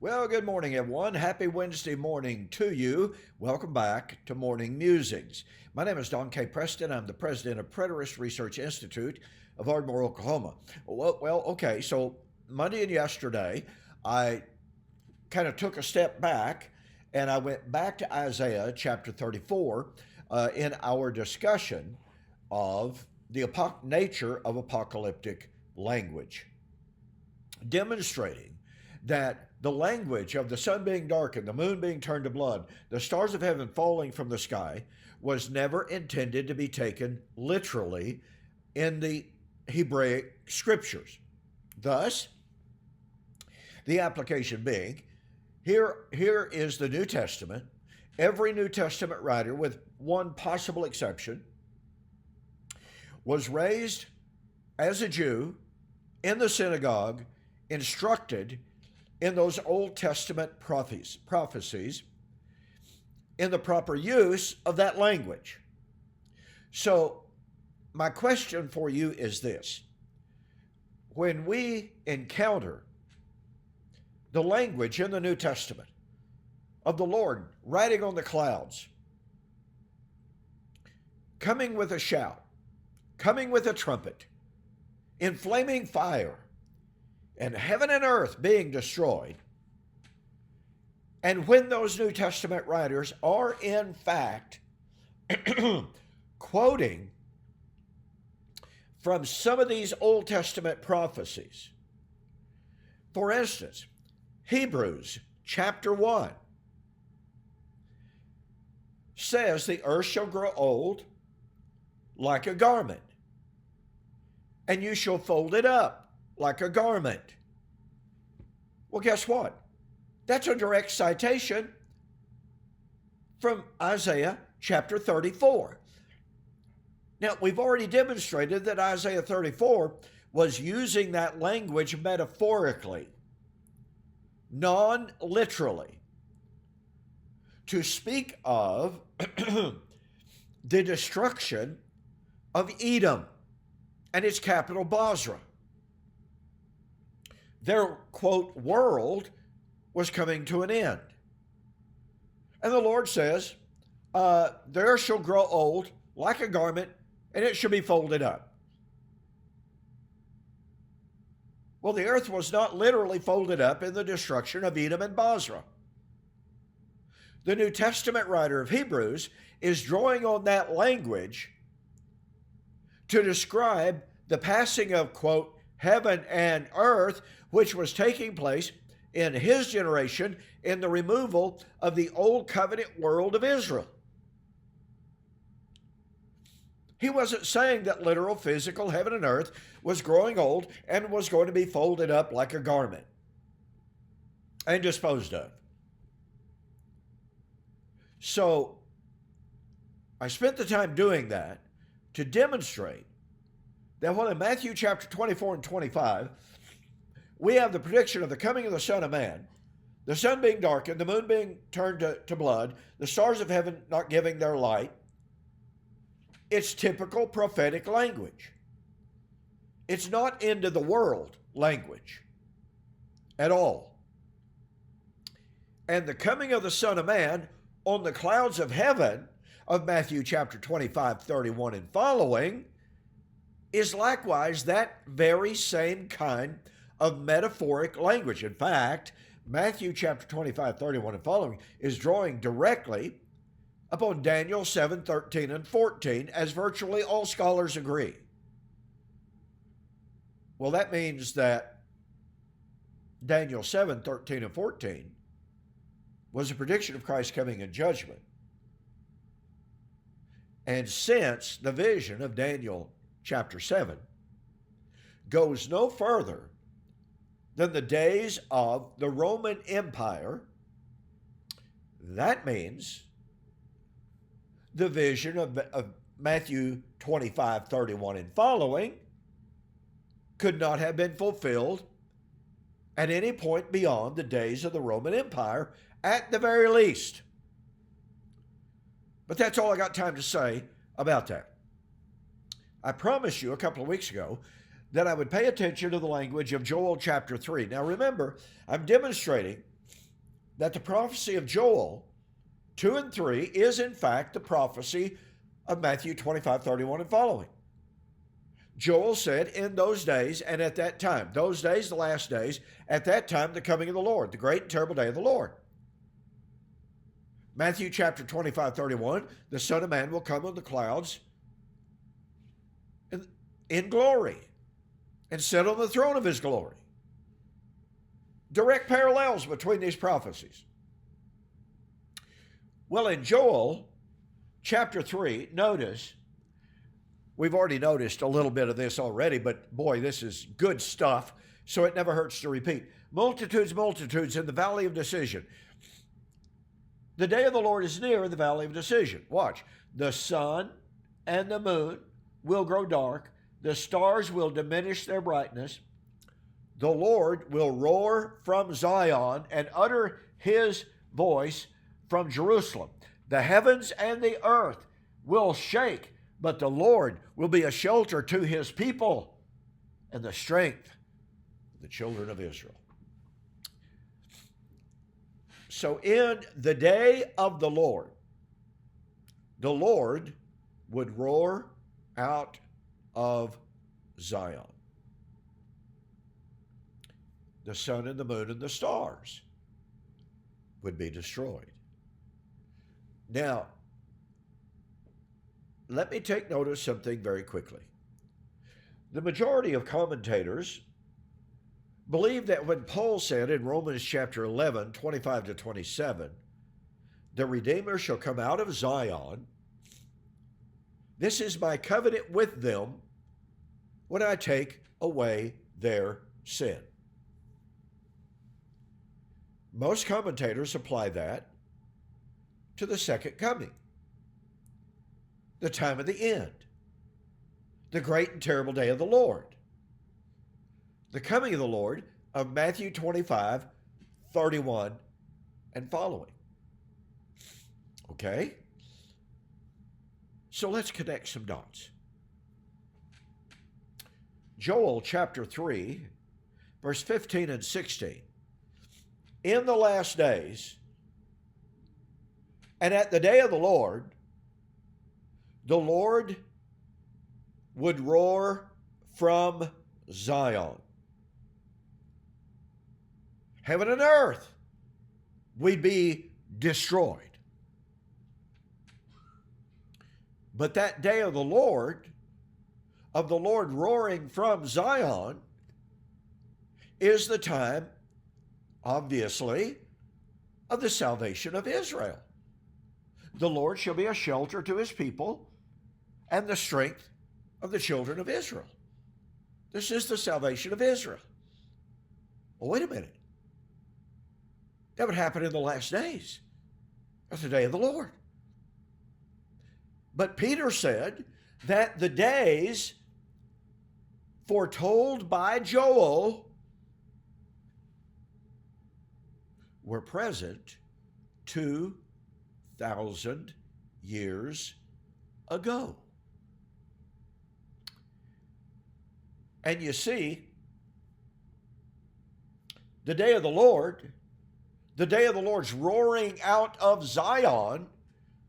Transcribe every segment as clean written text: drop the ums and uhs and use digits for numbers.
Well, good morning, everyone. Happy Wednesday morning to you. Welcome back to Morning Musings. My name is Don K. Preston. I'm the president of Preterist Research Institute of Ardmore, Oklahoma. Okay, so Monday and yesterday, I kind of took a step back and I went back to Isaiah chapter 34 in our discussion of the nature of apocalyptic language, demonstrating that the language of the sun being darkened, the moon being turned to blood, the stars of heaven falling from the sky was never intended to be taken literally in the Hebraic scriptures. Thus, the application being, here is the New Testament. Every New Testament writer, with one possible exception, was raised as a Jew in the synagogue, instructed in those Old Testament prophecies in the proper use of that language. So my question for you is this. When we encounter the language in the New Testament of the Lord riding on the clouds, coming with a shout, coming with a trumpet, in flaming fire, and heaven and earth being destroyed, and when those New Testament writers are in fact quoting from some of these Old Testament prophecies, for instance, Hebrews chapter 1 says the earth shall grow old like a garment, and you shall fold it up like a garment. Well, guess what? That's a direct citation from Isaiah chapter 34. Now, we've already demonstrated that Isaiah 34 was using that language metaphorically, non-literally, to speak of the destruction of Edom and its capital Bozrah. Their, quote, world was coming to an end. And the Lord says, there shall grow old like a garment, and it shall be folded up. Well, the earth was not literally folded up in the destruction of Edom and Bozrah. The New Testament writer of Hebrews is drawing on that language to describe the passing of, quote, heaven and earth, which was taking place in his generation in the removal of the old covenant world of Israel. He wasn't saying that literal physical heaven and earth was growing old and was going to be folded up like a garment and disposed of. So I spent the time doing that to demonstrate that while in Matthew chapter 24 and 25, we have the prediction of the coming of the Son of Man, the sun being darkened, the moon being turned to blood, the stars of heaven not giving their light. It's typical prophetic language. It's not end of the world language at all. And the coming of the Son of Man on the clouds of heaven of Matthew chapter 25, 31 and following is likewise that very same kind of metaphoric language. In fact, Matthew chapter 25, 31 and following is drawing directly upon Daniel 7, 13 and 14, as virtually all scholars agree. Well, that means that Daniel 7, 13 and 14 was a prediction of Christ coming in judgment. And since the vision of Daniel chapter 7 goes no further than the days of the Roman Empire, that means the vision of Matthew 25, 31 and following could not have been fulfilled at any point beyond the days of the Roman Empire, at the very least. But that's all I got time to say about that. I promised you a couple of weeks ago that I would pay attention to the language of Joel chapter 3. Now remember, I'm demonstrating that the prophecy of Joel 2 and 3 is in fact the prophecy of Matthew 25:31 and following. Joel said, in those days and at that time, those days, the last days, at that time, the coming of the Lord, the great and terrible day of the Lord. Matthew chapter 25:31, the Son of Man will come on the clouds in glory and sit on the throne of his glory. Direct parallels between these prophecies. Well, in Joel chapter 3, notice, we've already noticed a little bit of this already, but boy, this is good stuff, so it never hurts to repeat. Multitudes, multitudes in the valley of decision. The day of the Lord is near in the valley of decision. Watch. The sun and the moon will grow dark. The stars will diminish their brightness. The Lord will roar from Zion and utter his voice from Jerusalem. The heavens and the earth will shake, but the Lord will be a shelter to his people and the strength of the children of Israel. So in the day of the Lord would roar out of Zion. The sun and the moon and the stars would be destroyed. Now, let me take note of something very quickly. The majority of commentators believe that when Paul said in Romans chapter 11, 25 to 27, the Redeemer shall come out of Zion, this is my covenant with them when I take away their sin. Most commentators apply that to the second coming, the time of the end, the great and terrible day of the Lord, the coming of the Lord of Matthew 25:31 and following. Okay? So let's connect some dots. Joel chapter 3, verse 15 and 16. In the last days, and at the day of the Lord would roar from Zion. Heaven and earth would be destroyed. But that day of the Lord roaring from Zion, is the time, obviously, of the salvation of Israel. The Lord shall be a shelter to his people and the strength of the children of Israel. This is the salvation of Israel. Well, wait a minute. That would happen in the last days. That's the day of the Lord. But Peter said that the days foretold by Joel were present 2,000 years ago. And you see, the day of the Lord's roaring out of Zion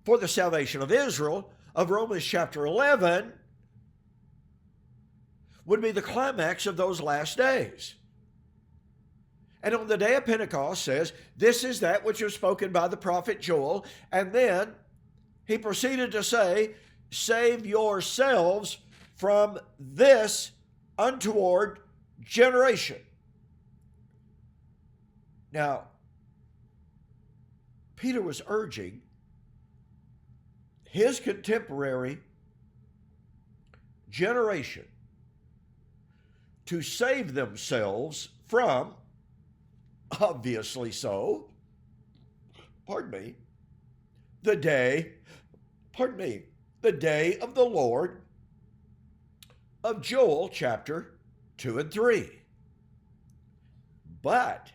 for the salvation of Israel of Romans chapter 11 would be the climax of those last days. And on the day of Pentecost says, this is that which was spoken by the prophet Joel. And then he proceeded to say, save yourselves from this untoward generation. Now, Peter was urging his contemporary generation to save themselves from, obviously so, the day of the Lord of Joel chapter 2 and 3. But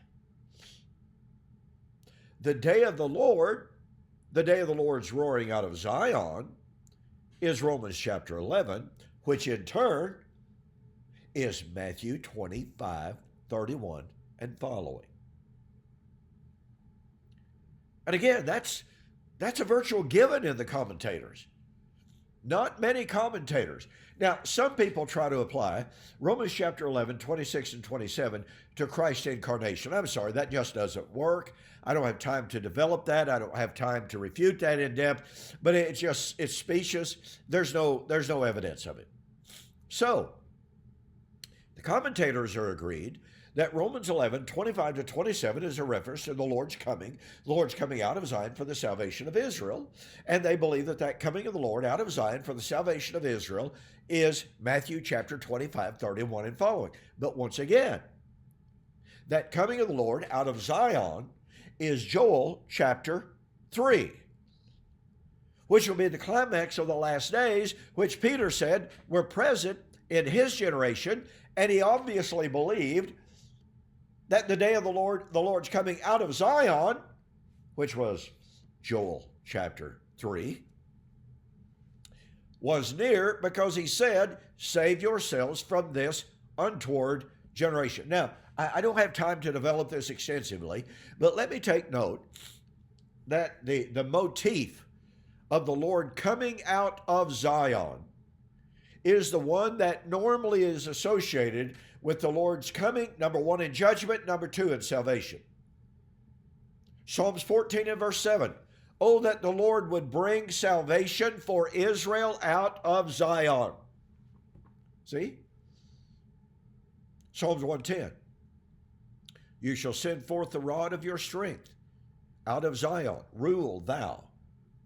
the day of the Lord's roaring out of Zion is Romans chapter 11, which in turn is Matthew 25:31 and following. And again, that's a virtual given in the commentators. Not many commentators. Now, some people try to apply Romans chapter 11, 26 and 27 to Christ's incarnation. I'm sorry, that just doesn't work. I don't have time to develop that. I don't have time to refute that in depth, but it's specious. There's no evidence of it. So, the commentators are agreed that Romans 11, 25 to 27 is a reference to the Lord's coming out of Zion for the salvation of Israel. And they believe that coming of the Lord out of Zion for the salvation of Israel is Matthew chapter 25, 31 and following. But once again, that coming of the Lord out of Zion is Joel chapter 3, which will be the climax of the last days, which Peter said were present in his generation. And he obviously believed that the day of the Lord's coming out of Zion, which was Joel chapter 3, was near, because he said, save yourselves from this untoward generation. Now, I don't have time to develop this extensively, but let me take note that the motif of the Lord coming out of Zion is the one that normally is associated with the Lord's coming, number one, in judgment, number two, in salvation. Psalms 14 and verse 7. Oh, that the Lord would bring salvation for Israel out of Zion. See? Psalms 110. You shall send forth the rod of your strength out of Zion. Rule thou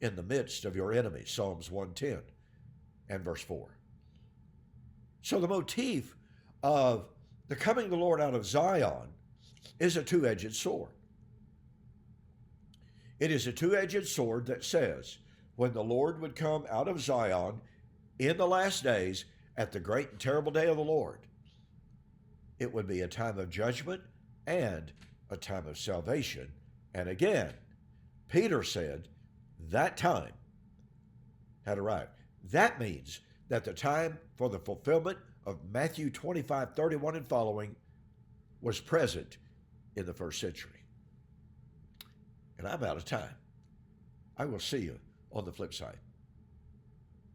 in the midst of your enemies. Psalms 110 and verse 4. So the motif of the coming of the Lord out of Zion is a two-edged sword. It is a two-edged sword that says, when the Lord would come out of Zion in the last days at the great and terrible day of the Lord, it would be a time of judgment and a time of salvation. And again, Peter said that time had arrived. That means that the time for the fulfillment of Matthew 25, 31 and following was present in the first century. And I'm out of time. I will see you on the flip side.